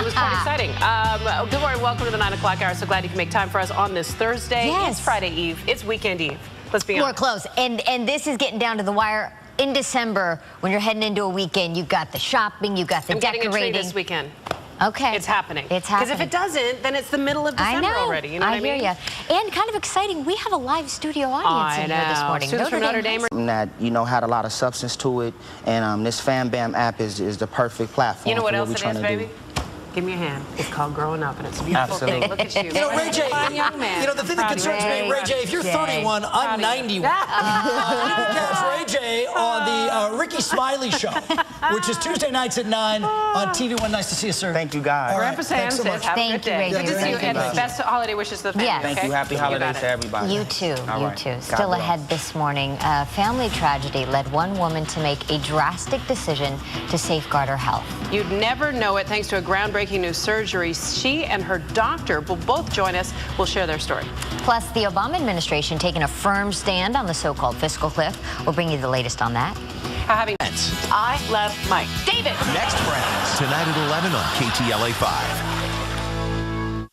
It was quite exciting. Good morning. Welcome to the 9 o'clock hour. So glad you can make time for us on this Thursday. Yes. It's Friday Eve. It's weekend Eve. Let's be honest. We're close. And this is getting down to the wire. In December, when you're heading into a weekend, you've got the shopping, you've got the decorating. I'm getting a tree this weekend. Okay. It's happening. It's happening. Because if it doesn't, then it's the middle of December already. You know what I mean? I hear you. And kind of exciting, we have a live studio audience in here this morning. Students from Notre Dame. That, you know, had a lot of substance to it, and this Fam Bam app is the perfect platform. You know what for else what it we're is, trying to baby? do. Give me a hand. It's called growing up, and it's a beautiful thing. Look at you. You know, Ray J, young man. you know, the thing that concerns me, Ray J, if you're 31, I'm 91. You can catch Ray J on the Ricky Smiley Show, which is Tuesday nights at 9 on TV1. Nice to see you, sir. Thank you, guys. Grandpa Sam so says, have a good day. Thank you, Ray J. Good to see you, and Thank you. best holiday wishes to the family. Yes. Thank you. Happy holidays to everybody. You too, All you right. too. God Still bless. ahead this morning, a family tragedy led one woman to make a drastic decision to safeguard her health. You'd never know it thanks to a groundbreaking new surgery. She and her doctor will both join us. We'll share their story. Plus, the Obama administration taking a firm stand on the so-called fiscal cliff. We'll bring you the latest on that. I love Mike. David. Next Friends, tonight at 11 on KTLA 5.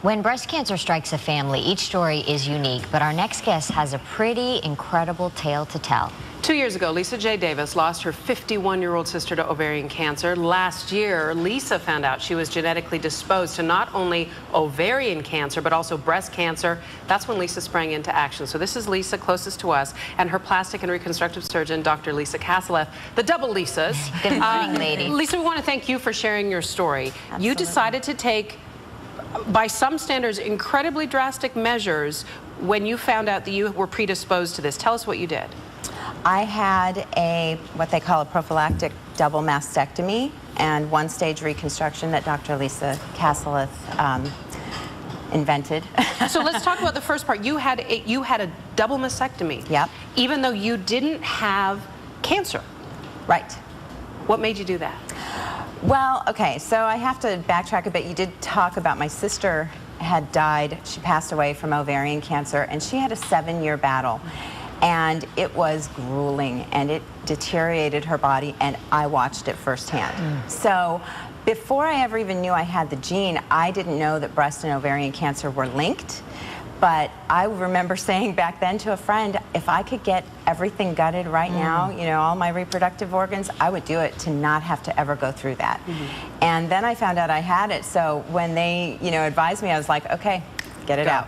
When breast cancer strikes a family, each story is unique, but our next guest has a pretty incredible tale to tell. 2 years ago, Lisa J. Davis lost her 51-year-old sister to ovarian cancer. Last year, Lisa found out she was genetically disposed to not only ovarian cancer, but also breast cancer. That's when Lisa sprang into action. So this is Lisa, closest to us, and her plastic and reconstructive surgeon, Dr. Lisa Cassileth, the double Lisas. Good morning, lady. Lisa, we want to thank you for sharing your story. Absolutely. You decided to take, by some standards, incredibly drastic measures when you found out that you were predisposed to this. Tell us what you did. I had what they call a prophylactic double mastectomy and one-stage reconstruction that Dr. Lisa Cassileth invented. So let's talk about the first part. You had a double mastectomy. Yep. Even though you didn't have cancer. Right. What made you do that? Well, okay, so I have to backtrack a bit. You did talk about my sister had died. She passed away from ovarian cancer, and she had a 7-year battle. And it was grueling, and it deteriorated her body, and I watched it firsthand. So before I ever even knew I had the gene, I didn't know that breast and ovarian cancer were linked. But I remember saying back then to a friend, if I could get everything gutted right now, you know, all my reproductive organs, I would do it to not have to ever go through that. And then I found out I had it, so when they, you know, advised me, I was like, okay, get it out.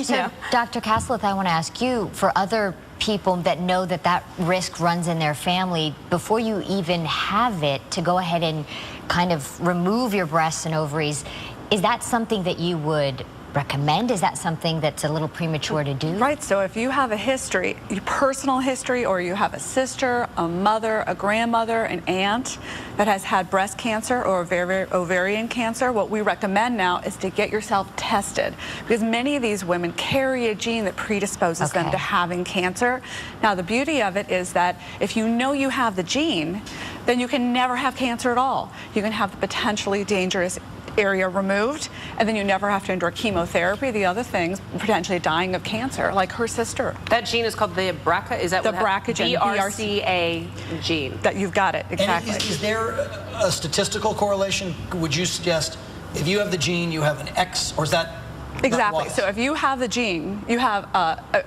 So, Dr. Cassileth, I want to ask you, for other people that know that that risk runs in their family, before you even have it, to go ahead and kind of remove your breasts and ovaries, is that something that you would recommend? Is that something that's a little premature to do? Right, so if you have a history, your personal history, or you have a sister, a mother, a grandmother, an aunt that has had breast cancer or ovarian cancer, what we recommend now is to get yourself tested, because many of these women carry a gene that predisposes them to having cancer. Now, the beauty of it is that if you know you have the gene, then you can never have cancer at all. You can have the potentially dangerous area removed, and then you never have to endure chemotherapy, the other things, potentially dying of cancer, like her sister. That gene is called the BRCA, is that the what BRCA gene, BRCA gene. That you've got it, exactly. And is there a statistical correlation? Would you suggest if you have the gene, you have an X, or is that Exactly. So if you have the gene, you have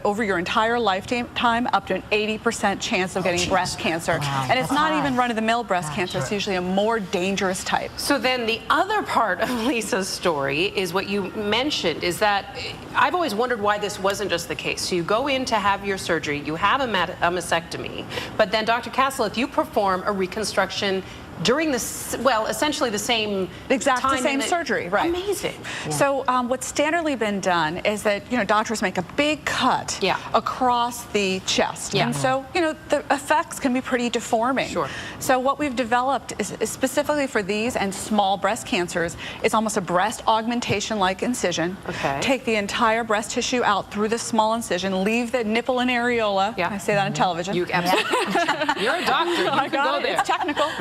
over your entire lifetime up to an 80% chance of getting breast cancer. Wow. And it's not even run-of-the-mill breast cancer. It's usually a more dangerous type. So then the other part of Lisa's story is what you mentioned, is that I've always wondered why this wasn't just the case. So you go in to have your surgery, you have a mastectomy, but then Dr. Cassileth, you perform a reconstruction during this, well, essentially the same time, same surgery, right? Amazing. Yeah. So what's standardly been done is that, you know, doctors make a big cut across the chest, and so, you know, the effects can be pretty deforming. Sure. So what we've developed is specifically for these and small breast cancers, it's almost a breast augmentation-like incision. Okay. Take the entire breast tissue out through the small incision, leave the nipple and areola. I say that on television. You absolutely. You're a doctor. You can go there. It's technical.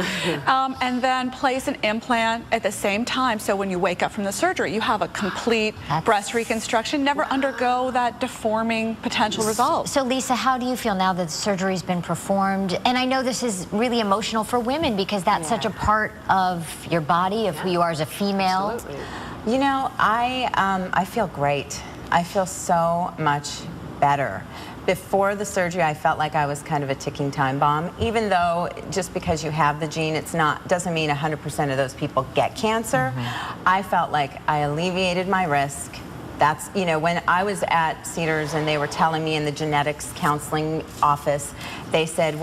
and then place an implant at the same time. So when you wake up from the surgery, you have a complete breast reconstruction, never undergo that deforming potential result. So Lisa, how do you feel now that the surgery's been performed? And I know this is really emotional for women because that's such a part of your body, of who you are as a female. Absolutely. You know, I feel great. I feel so much better. Before the surgery, I felt like I was kind of a ticking time bomb, even though just because you have the gene, doesn't mean 100% of those people get cancer. I felt like I alleviated my risk. That's, you know, when I was at Cedars and they were telling me in the genetics counseling office, they said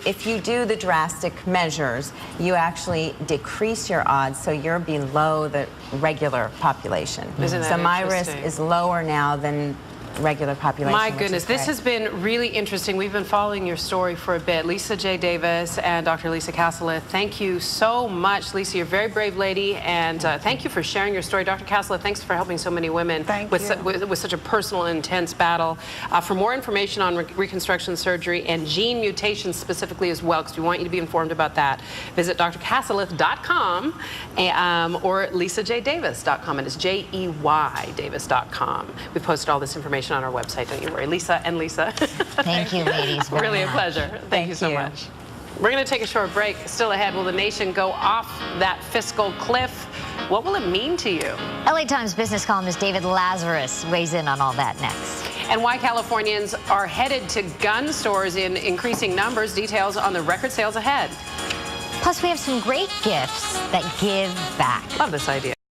if you do the drastic measures, you actually decrease your odds, so you're below the regular population. Isn't that so my risk interesting? is lower now than regular population. My goodness, this has been really interesting. We've been following your story for a bit. Lisa J. Davis and Dr. Lisa Cassileth, thank you so much. Lisa, you're a very brave lady, and thank you for sharing your story. Dr. Cassileth, thanks for helping so many women with such a personal and intense battle. For more information on reconstruction surgery and gene mutations specifically as well, because we want you to be informed about that, visit drcassileth.com or lisajdavis.com. It is J-E-Y Davis.com. We posted all this information on our website, don't you worry. Lisa and Lisa. Thank you, ladies. Really a pleasure. Thank you so much. We're going to take a short break. Still ahead, will the nation go off that fiscal cliff? What will it mean to you? LA Times business columnist David Lazarus weighs in on all that next. And why Californians are headed to gun stores in increasing numbers. Details on the record sales ahead. Plus, we have some great gifts that give back. Love this idea.